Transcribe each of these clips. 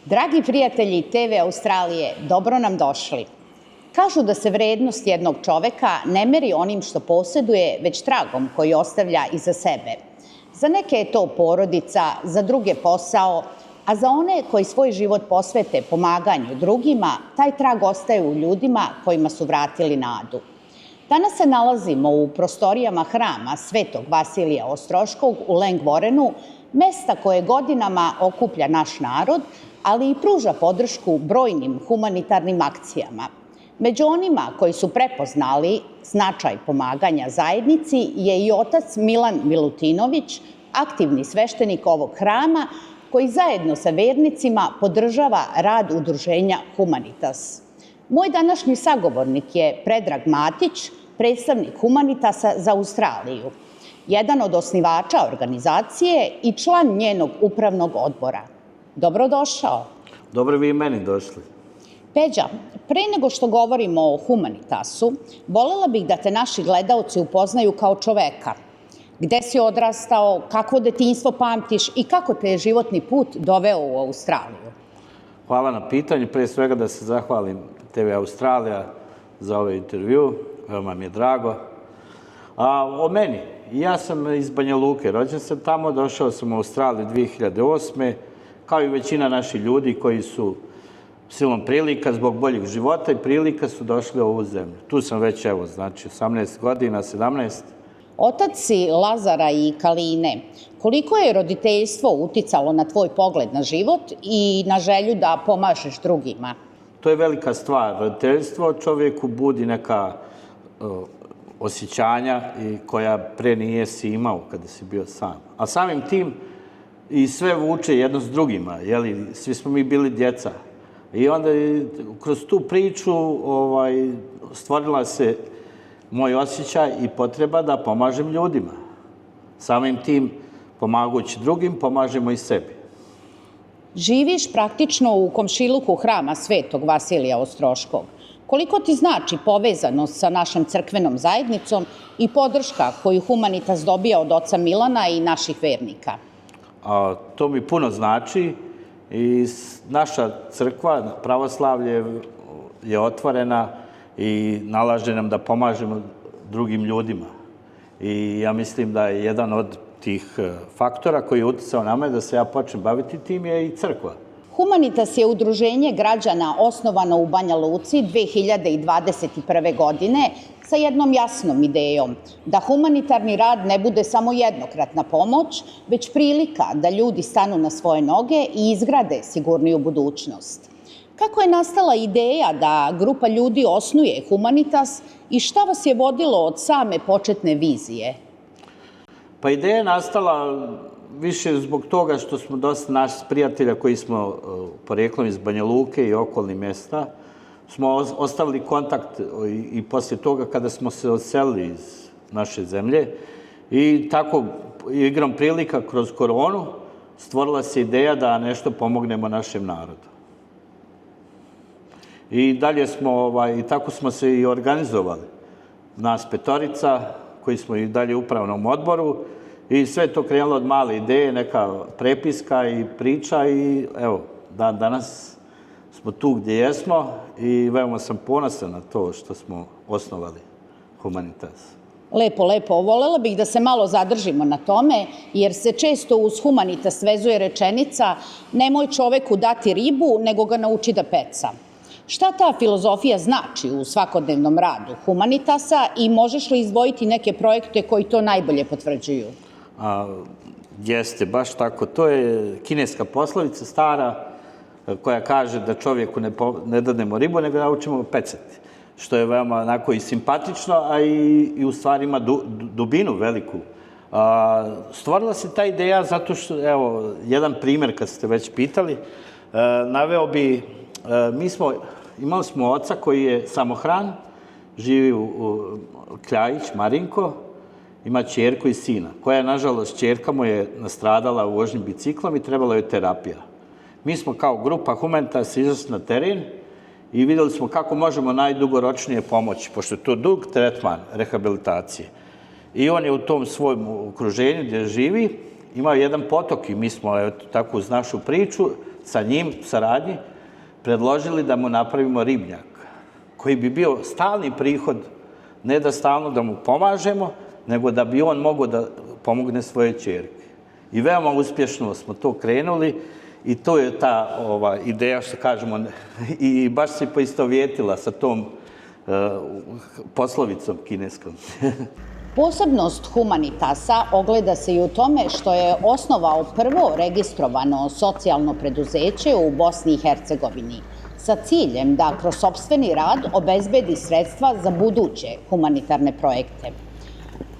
Dragi prijatelji TV Australije, dobro nam došli. Kažu da se vrednost jednog čoveka ne meri onim što poseduje, već tragom koji ostavlja iza sebe. Za neke je to porodica, za druge posao, a za one koji svoj život posvete pomaganju drugima, taj trag ostaje u ljudima kojima su vratili nadu. Danas se nalazimo u prostorijama hrama Svetog Vasilija Ostroškog u Langwarrenu, mesta koje godinama okuplja naš narod, ali i pruža podršku brojnim humanitarnim akcijama. Među onima koji su prepoznali značaj pomaganja zajednici je i otac Milan Milutinović, aktivni sveštenik ovog hrama, koji zajedno sa vernicima podržava rad udruženja Humanitas. Moj današnji sagovornik je Predrag Matić, predstavnik Humanitasa za Australiju, jedan od osnivača organizacije i član njenog upravnog odbora. Dobrodošao. Dobro vi i meni došli. Peđa, pre nego što govorimo o Humanitasu, volela bih da te naši gledaoci upoznaju kao čoveka. Gde si odrastao, kakvo detinjstvo pamtiš i kako te je životni put doveo u Australiju? Hvala na pitanju. Prije svega da se zahvalim TV Australija za ovaj intervju. Veoma mi je drago. O meni, ja sam iz Banja Luke. Rođen sam tamo, došao sam u Australiju 2008. Kao i većina naših ljudi koji su silom prilika, zbog boljeg života i prilika su došli u ovu zemlju. Tu sam već, 18 godina, 17. Otac si Lazara i Kaline. Koliko je roditeljstvo uticalo na tvoj pogled na život i na želju da pomažeš drugima? To je velika stvar. Roditeljstvo čovjeku budi neka osjećanja koja pre nije si imao kada si bio sam. A samim tim i sve vuče jedno s drugima, svi smo mi bili djeca. I onda kroz tu priču stvorila se moj osjećaj i potreba da pomažem ljudima. Samim tim, pomagući drugim, pomažemo i sebi. Živiš praktično u komšiluku hrama Svetog Vasilija Ostroškog. Koliko ti znači povezanost sa našom crkvenom zajednicom i podrška koju Humanitas dobija od oca Milana i naših vernika? To mi puno znači i naša crkva, pravoslavlje, je otvorena i nalaže nam da pomažemo drugim ljudima. I ja mislim da je jedan od tih faktora koji je uticao na me da se ja počnem baviti tim je i crkva. Humanitas je udruženje građana osnovano u Banja Luci 2021. godine sa jednom jasnom idejom da humanitarni rad ne bude samo jednokratna pomoć, već prilika da ljudi stanu na svoje noge i izgrade sigurniju budućnost. Kako je nastala ideja da grupa ljudi osnuje Humanitas i šta vas je vodilo od same početne vizije? Pa ideja je nastala više zbog toga što smo dosta naših prijatelja koji smo poreklom iz Banja Luke i okolnih mjesta, smo ostavili kontakt i poslije toga kada smo se odselili iz naše zemlje i tako igrom prilika kroz koronu stvorila se ideja da nešto pomognemo našem narodu. I dalje smo, i tako smo se i organizovali. Nas petorica, koji smo i dalje u upravnom odboru, i sve je to krenulo od male ideje, neka prepiska i priča i evo, danas smo tu gdje jesmo i veoma sam ponosan na to što smo osnovali Humanitas. Lepo, lepo. Volela bih da se malo zadržimo na tome, jer se često uz Humanitas vezuje rečenica nemoj čoveku dati ribu, nego ga nauči da peca. Šta ta filozofija znači u svakodnevnom radu Humanitasa i možeš li izdvojiti neke projekte koji to najbolje potvrđuju? Jeste, baš tako. To je kineska poslovica stara koja kaže da čovjeku ne dademo ribu, nego naučimo pecati. Što je veoma onako i simpatično, a i u stvari ima dubinu veliku. Stvorila se ta ideja zato što, evo, jedan primjer kad ste već pitali, naveo bi, imali smo oca koji je samohran, živi u Kljajić, Marinko, ima ćerku i sina, koja je, nažalost, ćerka mu je nastradala u vožnji biciklom i trebala je terapija. Mi smo kao grupa Humanitas izašli na teren i vidjeli smo kako možemo najdugoročnije pomoći, pošto je to dug tretman rehabilitacije. I on je u tom svojom okruženju gdje živi imao jedan potok i mi smo, tako uz našu priču, sa njim, saradnji, predložili da mu napravimo ribnjak, koji bi bio stalni prihod, ne da stalno da mu pomažemo, nego da bi on mogao da pomogne svoje ćerke. I veoma uspješno smo to krenuli i to je ta ideja, što kažemo, i baš se poistovjetila sa tom poslovicom kineskom. Posebnost Humanitasa ogleda se i u tome što je osnovao prvo registrovano socijalno preduzeće u Bosni i Hercegovini sa ciljem da kroz sopstveni rad obezbedi sredstva za buduće humanitarne projekte.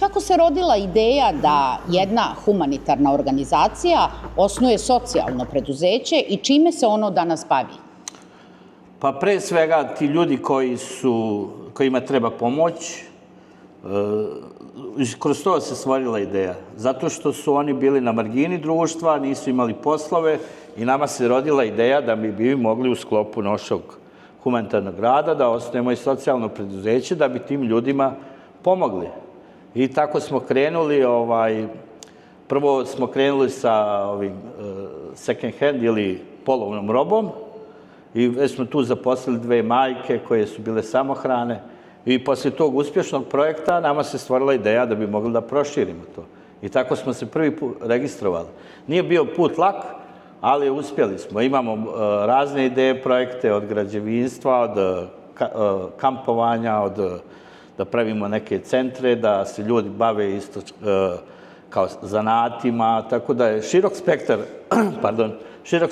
Kako se rodila ideja da jedna humanitarna organizacija osnuje socijalno preduzeće i čime se ono danas bavi? Pa pre svega ti ljudi kojima treba pomoć, kroz to se stvorila ideja. Zato što su oni bili na margini društva, nisu imali poslove i nama se rodila ideja da bi mogli u sklopu našeg humanitarnog rada da osnujemo i socijalno preduzeće da bi tim ljudima pomogli. I tako smo krenuli, prvo smo krenuli sa second hand ili polovnom robom i već smo tu zaposlili 2 majke koje su bile samohrane i poslije tog uspješnog projekta nama se stvorila ideja da bi mogli da proširimo to. I tako smo se prvi put registrovali. Nije bio put lak, ali uspjeli smo. Imamo razne ideje, projekte od građevinstva, od kampovanja, da pravimo neke centre, da se ljudi bave isto kao zanatima, tako da je širok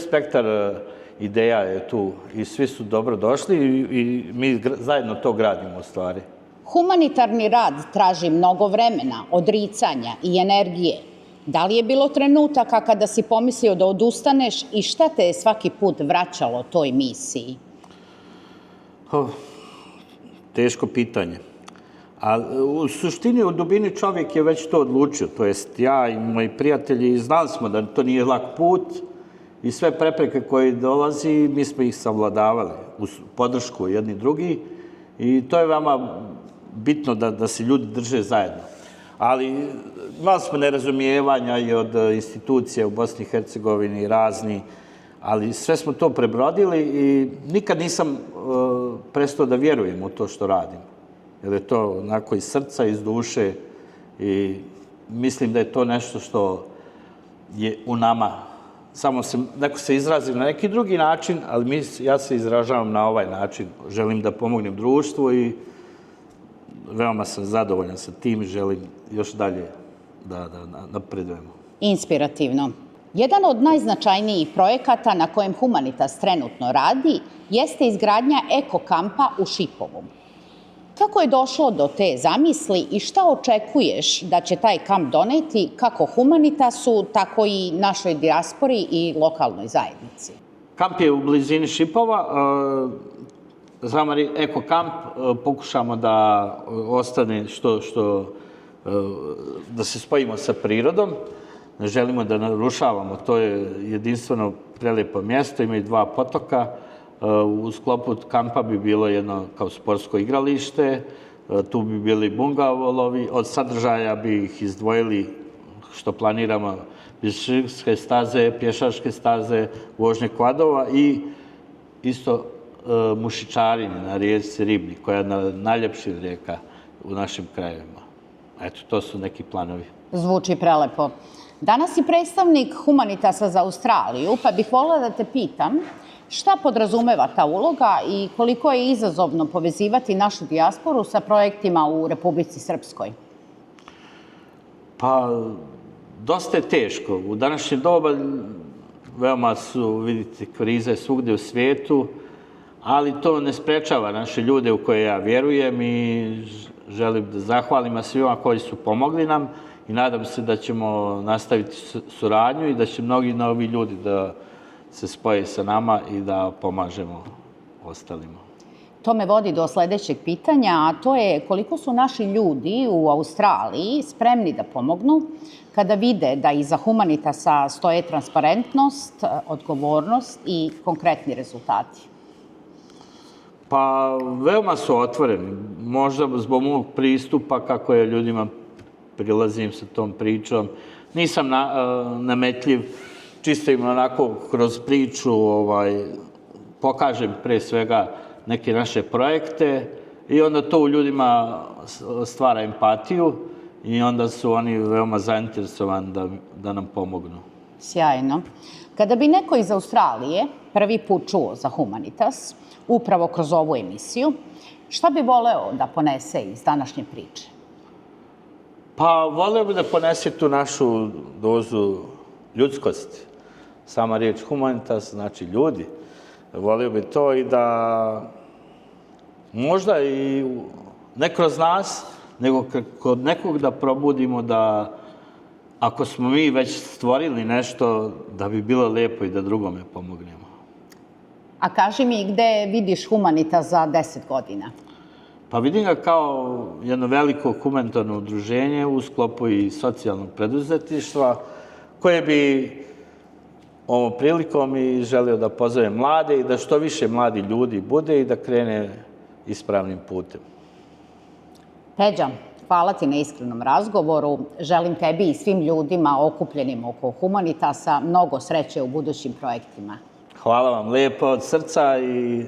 spektar ideja je tu i svi su dobro došli i mi zajedno to gradimo u stvari. Humanitarni rad traži mnogo vremena, odricanja i energije. Da li je bilo trenutaka kada si pomislio da odustaneš i šta te je svaki put vraćalo toj misiji? Teško pitanje. A u suštini, u dubini čovjek je već to odlučio. To jest, ja i moji prijatelji znali smo da to nije lak put i sve prepreke koje dolazi, mi smo ih savladavali uz podršku jedni drugi i to je veoma bitno da se ljudi drže zajedno. Ali imali smo nerazumijevanja i od institucija u Bosni i Hercegovini razni, ali sve smo to prebrodili i nikad nisam prestao da vjerujem u to što radim. Jer je to onako iz srca, iz duše i mislim da je to nešto što je u nama. Samo neko se izrazi na neki drugi način, ali ja se izražavam na ovaj način. Želim da pomognem društvu i veoma sam zadovoljan sa tim i želim još dalje da napredujemo. Inspirativno. Jedan od najznačajnijih projekata na kojem Humanitas trenutno radi jeste izgradnja eko-kampa u Šipovu. Kako je došlo do te zamisli i šta očekuješ da će taj kamp doneti kako Humanitasu, tako i našoj dijaspori i lokalnoj zajednici? Kamp je u blizini Šipova. Znamo, eko kamp pokušamo da ostane da se spojimo sa prirodom. Ne želimo da narušavamo. To je jedinstveno prelijepo mjesto, ima i 2 potoka. U sklopu kampa bi bilo jedno kao sportsko igralište, tu bi bili bungalovi, od sadržaja bi ih izdvojili što planiramo biciklističke staze, pješačke staze, vožnje kvadova i isto mušičarenje na rijeci Ribni, koja je jedna od najljepših rijeka u našim krajevima. Eto, to su neki planovi. Zvuči prelepo. Danas si predstavnik Humanitasa za Australiju, pa bih voljela da te pitam šta podrazumeva ta uloga i koliko je izazovno povezivati našu dijasporu sa projektima u Republici Srpskoj? Pa, dosta je teško. U današnje doba veoma su, vidite, krize svugdje u svijetu, ali to ne sprečava naše ljude u koje ja vjerujem i želim da zahvalim svima koji su pomogli nam i nadam se da ćemo nastaviti suradnju i da će mnogi novi ljudi da se spoje sa nama i da pomažemo ostalima. To me vodi do sljedećeg pitanja, a to je koliko su naši ljudi u Australiji spremni da pomognu kada vide da iza Humanitasa stoje transparentnost, odgovornost i konkretni rezultati. Pa, veoma su otvoreni. Možda zbog mog pristupa kako je ljudima prilazim sa tom pričom. Nisam nametljiv čisto im onako kroz priču pokažem pre svega neke naše projekte i onda to u ljudima stvara empatiju i onda su oni veoma zainteresovani da nam pomognu. Sjajno. Kada bi neko iz Australije prvi put čuo za Humanitas, upravo kroz ovu emisiju, šta bi voleo da ponese iz današnje priče? Pa, voleo bi da ponese tu našu dozu ljudskosti. Sama riječ Humanitas znači ljudi. Voleo bi to i da možda i ne kroz nas, nego kod nekog da probudimo da ako smo mi već stvorili nešto, da bi bilo lepo i da drugome pomognemo. A kaži mi, gde vidiš Humanitas za 10 godina? Pa vidim ga kao jedno veliko humanitarno udruženje u sklopu i socijalnog preduzetništva, koje bi ovom prilikom i želeo da pozove mlade i da što više mladi ljudi bude i da krene ispravnim putem. Peđa, hvala ti na iskrenom razgovoru. Želim tebi i svim ljudima okupljenim oko Humanitasa mnogo sreće u budućim projektima. Hvala vam lepo od srca i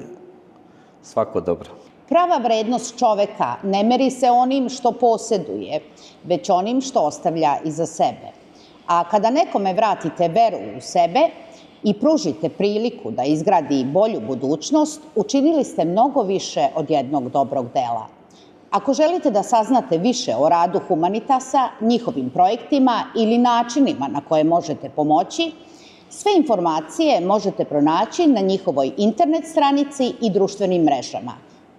svako dobro. Prava vrednost čoveka ne meri se onim što poseduje, već onim što ostavlja iza sebe. A kada nekome vratite veru u sebe i pružite priliku da izgradi bolju budućnost, učinili ste mnogo više od jednog dobrog dela. Ako želite da saznate više o radu Humanitasa, njihovim projektima ili načinima na koje možete pomoći, sve informacije možete pronaći na njihovoj internet stranici i društvenim mrežama.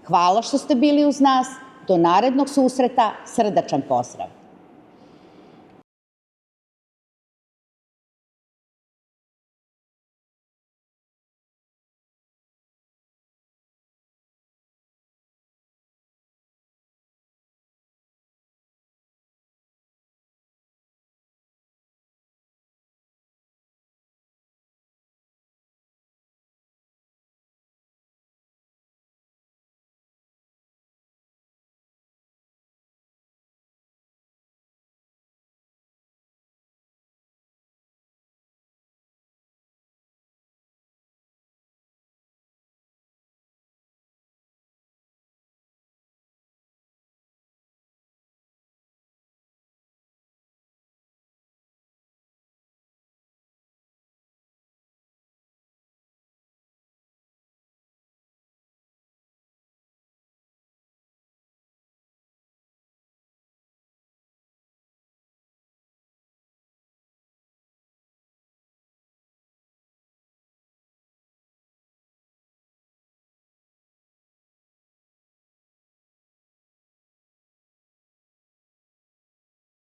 Hvala što ste bili uz nas. Do narednog susreta, srdačan pozdrav!